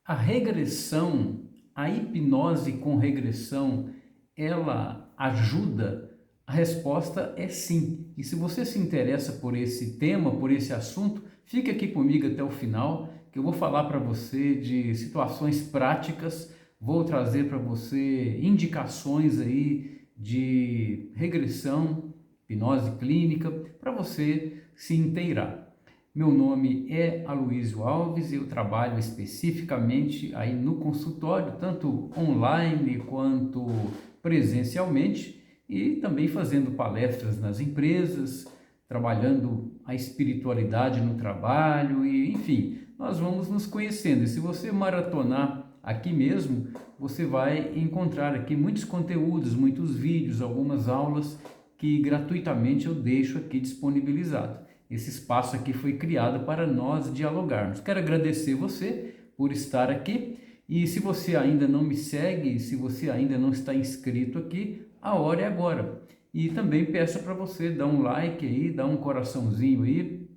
A regressão, a hipnose com regressão, ela ajuda? A resposta é sim. E se você se interessa por esse tema, por esse assunto, fique aqui comigo até o final, que eu vou falar para você de situações práticas, vou trazer para você indicações aí de regressão, hipnose clínica, para você se inteirar. Meu nome é Aloysio Alves e eu trabalho especificamente aí no consultório, tanto online quanto presencialmente, e também fazendo palestras nas empresas, trabalhando a espiritualidade no trabalho e, enfim, nós vamos nos conhecendo. E se você maratonar aqui mesmo, você vai encontrar aqui muitos conteúdos, muitos vídeos, algumas aulas que gratuitamente eu deixo aqui disponibilizado. Esse espaço aqui foi criado para nós dialogarmos. Quero agradecer você por estar aqui e se você ainda não me segue, se você ainda não está inscrito aqui, a hora é agora. E também peço para você dar um like aí, dar um coraçãozinho aí,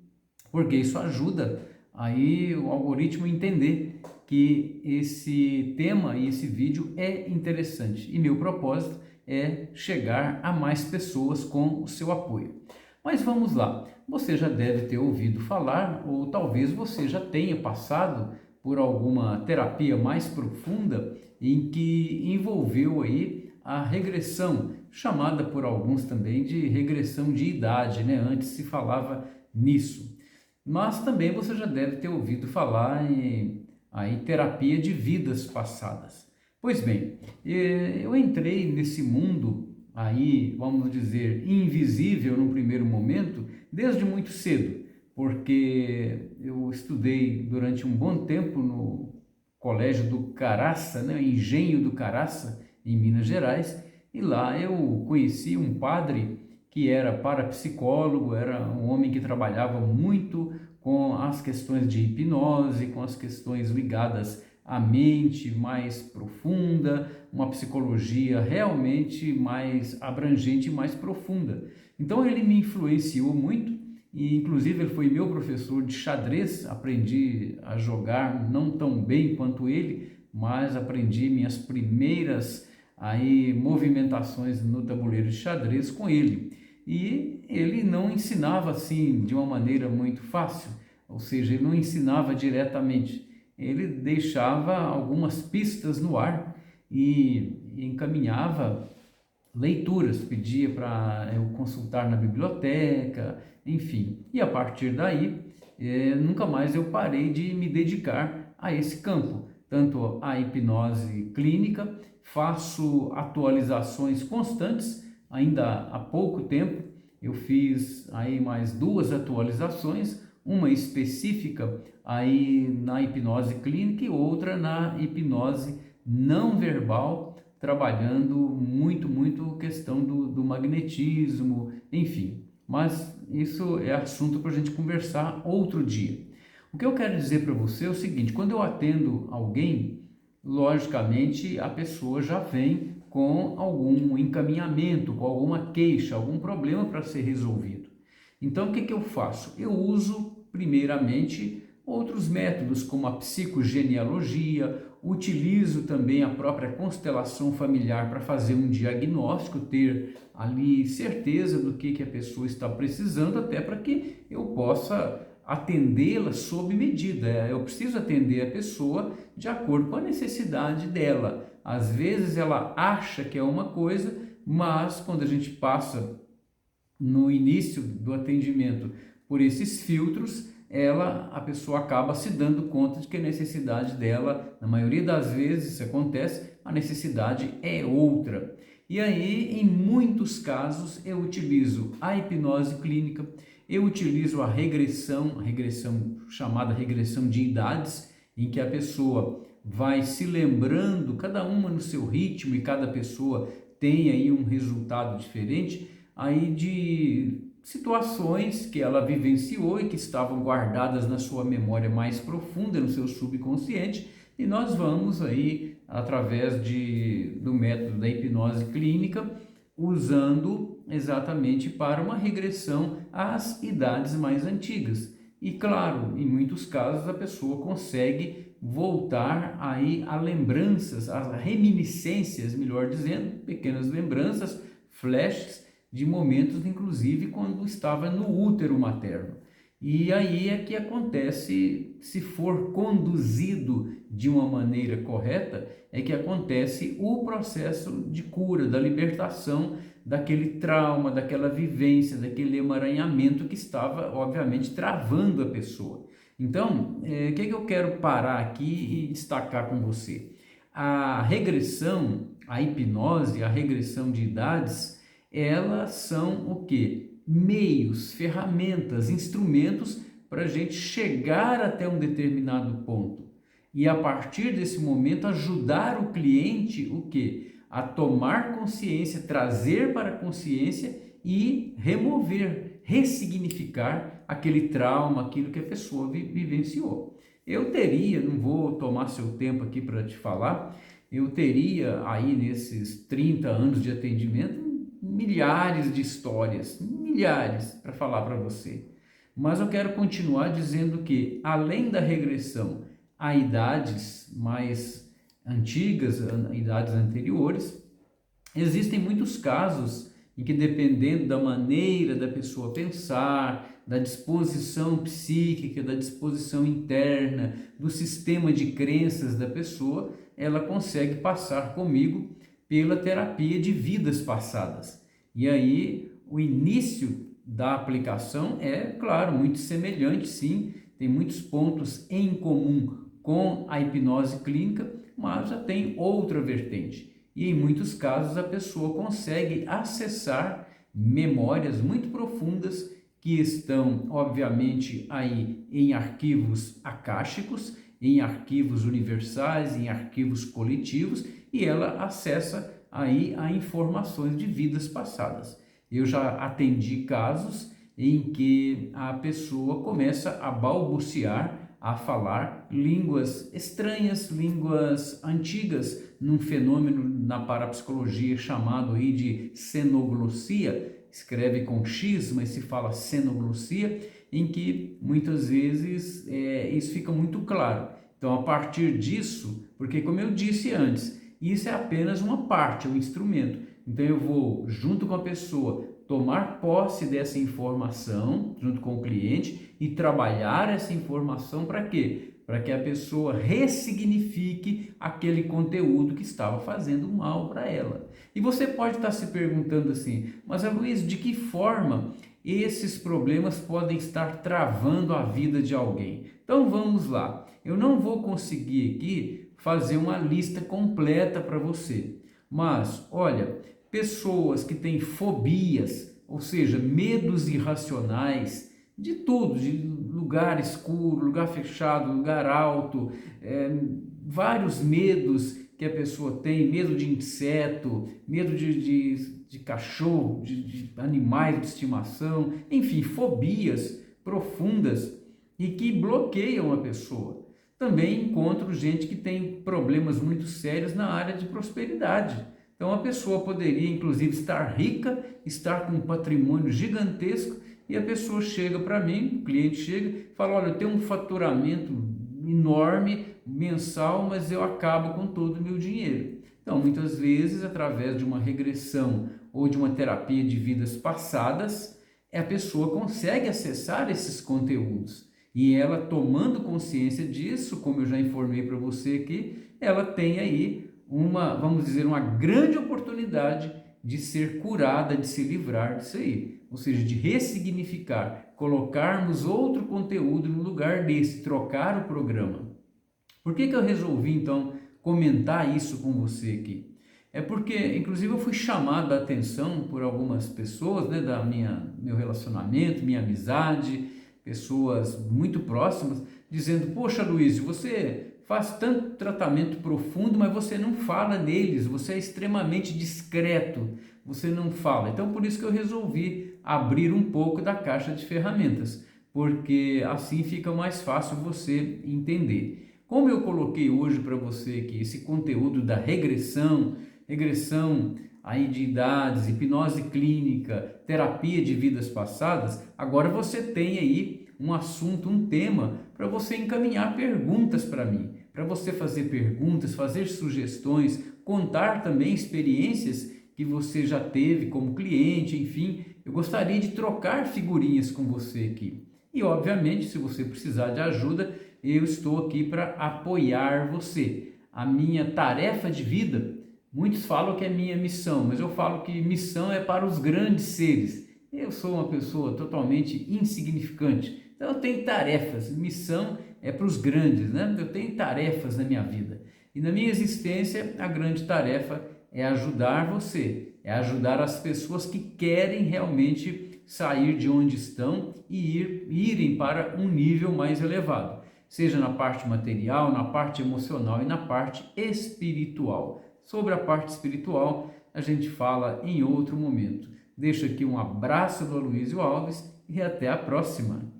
porque isso ajuda aí o algoritmo a entender que esse tema e esse vídeo é interessante. E meu propósito é chegar a mais pessoas com o seu apoio. Mas vamos lá, você já deve ter ouvido falar, ou talvez você já tenha passado por alguma terapia mais profunda em que envolveu aí a regressão, chamada por alguns também de regressão de idade, né? Antes se falava nisso. Mas também você já deve ter ouvido falar em aí, terapia de vidas passadas. Pois bem, eu entrei nesse mundo aí, vamos dizer, invisível no primeiro momento, desde muito cedo, porque eu estudei durante um bom tempo no Colégio do Caraça, né, Engenho do Caraça, em Minas Gerais, e lá eu conheci um padre que era parapsicólogo, era um homem que trabalhava muito com as questões de hipnose, com as questões ligadas à mente mais profunda, uma psicologia realmente mais abrangente e mais profunda. Então ele me influenciou muito e inclusive ele foi meu professor de xadrez, aprendi a jogar não tão bem quanto ele, mas aprendi minhas primeiras aí movimentações no tabuleiro de xadrez com ele. E ele não ensinava assim de uma maneira muito fácil, ou seja, ele não ensinava diretamente, ele deixava algumas pistas no ar e encaminhava leituras, pedia para eu consultar na biblioteca, enfim. E a partir daí, nunca mais eu parei de me dedicar a esse campo, tanto a hipnose clínica, faço atualizações constantes, ainda há pouco tempo eu fiz aí mais duas atualizações, uma específica aí na hipnose clínica e outra na hipnose não verbal, trabalhando muito questão do magnetismo, enfim. Mas isso é assunto para a gente conversar outro dia. O que eu quero dizer para você é o seguinte: quando eu atendo alguém, logicamente a pessoa já vem com algum encaminhamento, com alguma queixa, algum problema para ser resolvido. Então o que eu faço? Eu uso primeiramente outros métodos como a psicogenealogia, utilizo também a própria constelação familiar para fazer um diagnóstico, ter ali certeza do que a pessoa está precisando, até para que eu possa atendê-la sob medida. Eu preciso atender a pessoa de acordo com a necessidade dela. Às vezes ela acha que é uma coisa, mas quando a gente passa no início do atendimento por esses filtros, a pessoa acaba se dando conta de que a necessidade dela, na maioria das vezes isso acontece, a necessidade é outra. E aí, em muitos casos, eu utilizo a hipnose clínica, eu utilizo a regressão chamada regressão de idades, em que a pessoa vai se lembrando, cada uma no seu ritmo, e cada pessoa tem aí um resultado diferente, aí de situações que ela vivenciou e que estavam guardadas na sua memória mais profunda, no seu subconsciente, e nós vamos aí, através do método da hipnose clínica, usando exatamente para uma regressão às idades mais antigas. E claro, em muitos casos a pessoa consegue voltar aí a lembranças, a reminiscências, melhor dizendo, pequenas lembranças, flashes de momentos, inclusive quando estava no útero materno. E aí é que acontece, se for conduzido de uma maneira correta, é que acontece o processo de cura, da libertação daquele trauma, daquela vivência, daquele emaranhamento que estava, obviamente, travando a pessoa. Então, o que eu quero parar aqui e destacar com você? A regressão, a hipnose, a regressão de idades, elas são o quê? Meios, ferramentas, instrumentos para a gente chegar até um determinado ponto. E a partir desse momento ajudar o cliente o quê? A tomar consciência, trazer para a consciência e remover, ressignificar aquele trauma, aquilo que a pessoa vivenciou. Eu teria, não vou tomar seu tempo aqui para te falar, eu teria aí nesses 30 anos de atendimento milhares de histórias, milhares para falar para você. Mas eu quero continuar dizendo que, além da regressão a idades mais antigas, idades anteriores, existem muitos casos em que, dependendo da maneira da pessoa pensar, da disposição psíquica, da disposição interna, do sistema de crenças da pessoa, ela consegue passar comigo pela terapia de vidas passadas. E aí, o início da aplicação é, claro, muito semelhante, sim, tem muitos pontos em comum com a hipnose clínica, mas já tem outra vertente. E em muitos casos a pessoa consegue acessar memórias muito profundas que estão, obviamente, aí em arquivos akáshicos, em arquivos universais, em arquivos coletivos, e ela acessa aí a informações de vidas passadas. Eu já atendi casos em que a pessoa começa a balbuciar, a falar línguas estranhas, línguas antigas, num fenômeno na parapsicologia chamado aí de xenoglossia, escreve com X, mas se fala xenoglossia, em que muitas vezes isso fica muito claro. Então, a partir disso, porque como eu disse antes, isso é apenas uma parte, um instrumento. Então eu vou, junto com a pessoa, tomar posse dessa informação, junto com o cliente, e trabalhar essa informação para quê? Para que a pessoa ressignifique aquele conteúdo que estava fazendo mal para ela. E você pode estar se perguntando assim, mas Luiz, de que forma esses problemas podem estar travando a vida de alguém? Então vamos lá, eu não vou conseguir aqui fazer uma lista completa para você, mas olha, pessoas que têm fobias, ou seja, medos irracionais, de tudo, de lugar escuro, lugar fechado, lugar alto, vários medos que a pessoa tem, medo de inseto, medo de cachorro, de animais de estimação, enfim, fobias profundas e que bloqueiam a pessoa. Também encontro gente que tem problemas muito sérios na área de prosperidade. Então a pessoa poderia inclusive estar rica, estar com um patrimônio gigantesco e a pessoa chega para mim, o cliente chega e fala, olha, eu tenho um faturamento enorme mensal, mas eu acabo com todo o meu dinheiro. Então muitas vezes através de uma regressão ou de uma terapia de vidas passadas, a pessoa consegue acessar esses conteúdos. E ela tomando consciência disso, como eu já informei para você aqui, ela tem aí uma, vamos dizer, uma grande oportunidade de ser curada, de se livrar disso aí. Ou seja, de ressignificar, colocarmos outro conteúdo no lugar desse, trocar o programa. Por que eu resolvi então comentar isso com você aqui? É porque, inclusive, eu fui chamado a atenção por algumas pessoas, né, meu relacionamento, minha amizade, pessoas muito próximas, dizendo, poxa Luiz, você faz tanto tratamento profundo, mas você não fala neles, você é extremamente discreto, você não fala. Então por isso que eu resolvi abrir um pouco da caixa de ferramentas, porque assim fica mais fácil você entender. Como eu coloquei hoje para você aqui esse conteúdo da regressão aí de idades, hipnose clínica, terapia de vidas passadas, agora você tem aí um assunto, um tema para você encaminhar perguntas para mim. para você fazer perguntas, fazer sugestões, contar também experiências que você já teve como cliente, enfim, eu gostaria de trocar figurinhas com você aqui. E obviamente, se você precisar de ajuda, eu estou aqui para apoiar você. A minha tarefa de vida, muitos falam que é minha missão, mas eu falo que missão é para os grandes seres. Eu sou uma pessoa totalmente insignificante, então eu tenho tarefas. Missão é para os grandes, né? Eu tenho tarefas na minha vida. E na minha existência, a grande tarefa é ajudar você, é ajudar as pessoas que querem realmente sair de onde estão e irem para um nível mais elevado, seja na parte material, na parte emocional e na parte espiritual. Sobre a parte espiritual, a gente fala em outro momento. Deixo aqui um abraço do Aloysio Alves e até a próxima!